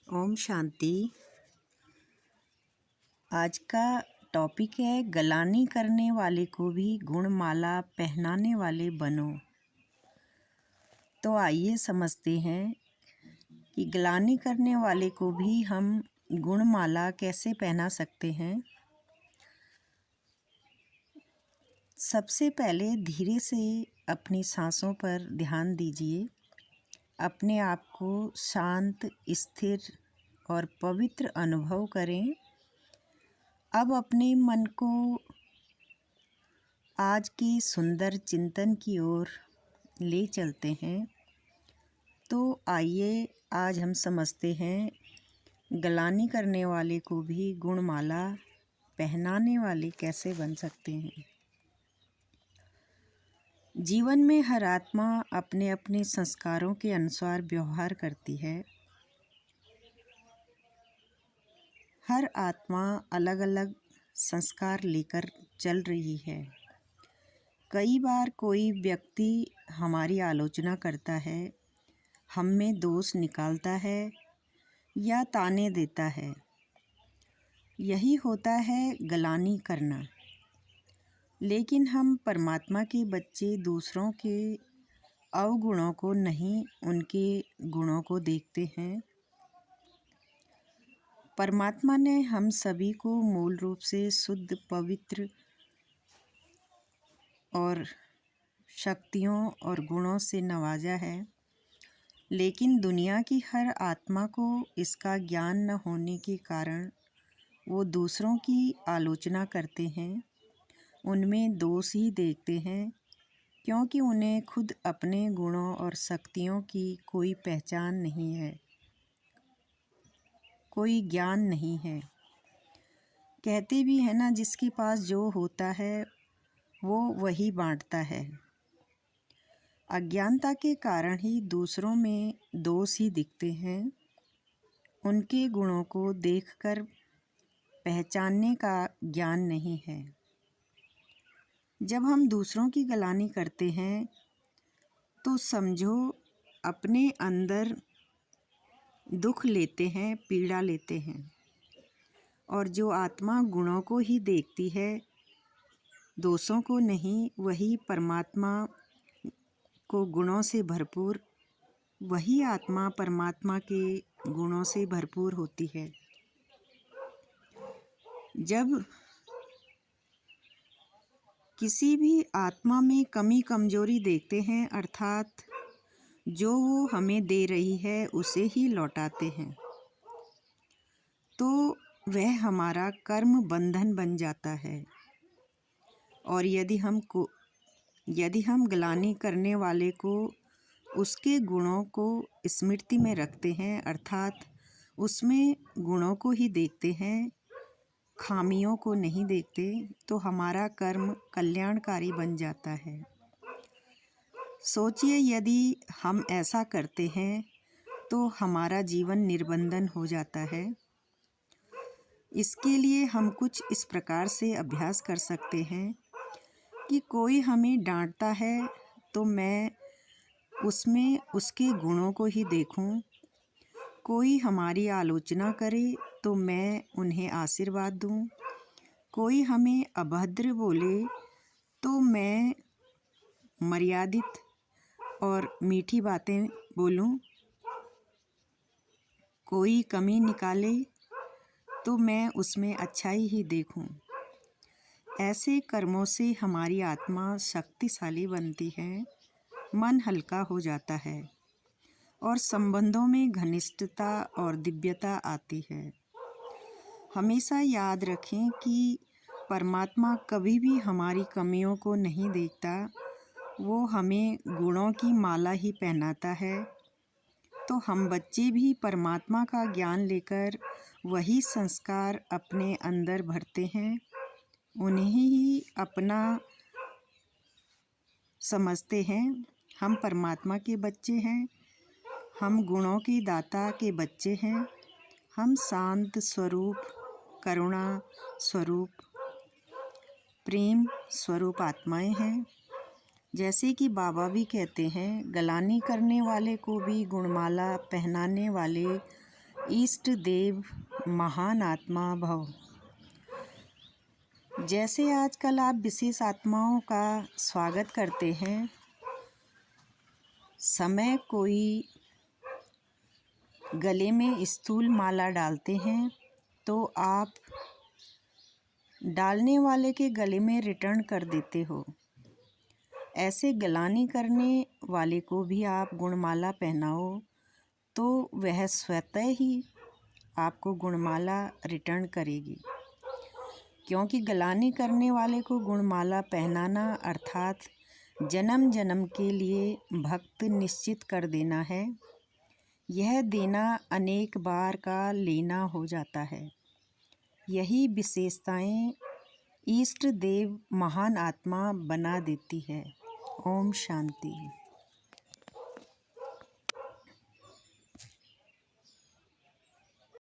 ओम शांति। आज का टॉपिक है गलानी करने वाले को भी गुणमाला पहनाने वाले बनो। तो आइए समझते हैं कि गलानी करने वाले को भी हम गुणमाला कैसे पहना सकते हैं। सबसे पहले धीरे से अपनी सांसों पर ध्यान दीजिए। अपने आप को शांत, स्थिर और पवित्र अनुभव करें। अब अपने मन को आज के सुंदर चिंतन की ओर ले चलते हैं। तो आइए आज हम समझते हैं गलानी करने वाले को भी गुणमाला पहनाने वाले कैसे बन सकते हैं। जीवन में हर आत्मा अपने अपने संस्कारों के अनुसार व्यवहार करती है। हर आत्मा अलग अलग संस्कार लेकर चल रही है। कई बार कोई व्यक्ति हमारी आलोचना करता है, हम में दोष निकालता है या ताने देता है। यही होता है गलानी करना। लेकिन हम परमात्मा के बच्चे दूसरों के अवगुणों को नहीं, उनके गुणों को देखते हैं। परमात्मा ने हम सभी को मूल रूप से शुद्ध, पवित्र और शक्तियों और गुणों से नवाजा है। लेकिन दुनिया की हर आत्मा को इसका ज्ञान न होने के कारण वो दूसरों की आलोचना करते हैं, उनमें दोष ही देखते हैं, क्योंकि उन्हें खुद अपने गुणों और शक्तियों की कोई पहचान नहीं है, कोई ज्ञान नहीं है। कहते भी हैं ना, जिसके पास जो होता है वो वही बांटता है। अज्ञानता के कारण ही दूसरों में दोष ही दिखते हैं। उनके गुणों को देखकर पहचानने का ज्ञान नहीं है। जब हम दूसरों की गलानी करते हैं तो समझो अपने अंदर दुख लेते हैं, पीड़ा लेते हैं। और जो आत्मा गुणों को ही देखती है, दोषों को नहीं, वही परमात्मा को गुणों से भरपूर, वही आत्मा परमात्मा के गुणों से भरपूर होती है। जब किसी भी आत्मा में कमी कमजोरी देखते हैं, अर्थात जो वो हमें दे रही है उसे ही लौटाते हैं, तो वह हमारा कर्म बंधन बन जाता है। और यदि हम गलानी करने वाले को उसके गुणों को स्मृति में रखते हैं, अर्थात उसमें गुणों को ही देखते हैं, खामियों को नहीं देखते, तो हमारा कर्म कल्याणकारी बन जाता है। सोचिए, यदि हम ऐसा करते हैं तो हमारा जीवन निर्बंधन हो जाता है। इसके लिए हम कुछ इस प्रकार से अभ्यास कर सकते हैं कि कोई हमें डांटता है तो मैं उसमें उसके गुणों को ही देखूं। कोई हमारी आलोचना करे तो मैं उन्हें आशीर्वाद दूं। कोई हमें अभद्र बोले तो मैं मर्यादित और मीठी बातें बोलूं। कोई कमी निकाले तो मैं उसमें अच्छाई ही देखूं। ऐसे कर्मों से हमारी आत्मा शक्तिशाली बनती है, मन हल्का हो जाता है और संबंधों में घनिष्ठता और दिव्यता आती है। हमेशा याद रखें कि परमात्मा कभी भी हमारी कमियों को नहीं देखता, वो हमें गुणों की माला ही पहनाता है। तो हम बच्चे भी परमात्मा का ज्ञान लेकर वही संस्कार अपने अंदर भरते हैं, उन्हें ही अपना समझते हैं। हम परमात्मा के बच्चे हैं, हम गुणों के दाता के बच्चे हैं। हम शांत स्वरूप, करुणा स्वरूप, प्रेम स्वरूप आत्माएं हैं। जैसे कि बाबा भी कहते हैं, गलानी करने वाले को भी गुणमाला पहनाने वाले इष्ट देव महान आत्मा भव। जैसे आजकल आप विशेष आत्माओं का स्वागत करते हैं, समय कोई गले में स्थूल माला डालते हैं तो आप डालने वाले के गले में रिटर्न कर देते हो। ऐसे गलानी करने वाले को भी आप गुणमाला पहनाओ तो वह स्वतः ही आपको गुणमाला रिटर्न करेगी, क्योंकि गलानी करने वाले को गुणमाला पहनाना अर्थात जन्म जन्म के लिए भक्त निश्चित कर देना है। यह देना अनेक बार का लेना हो जाता है। यही विशेषताएं इष्ट देव महान आत्मा बना देती है। ओम शांति।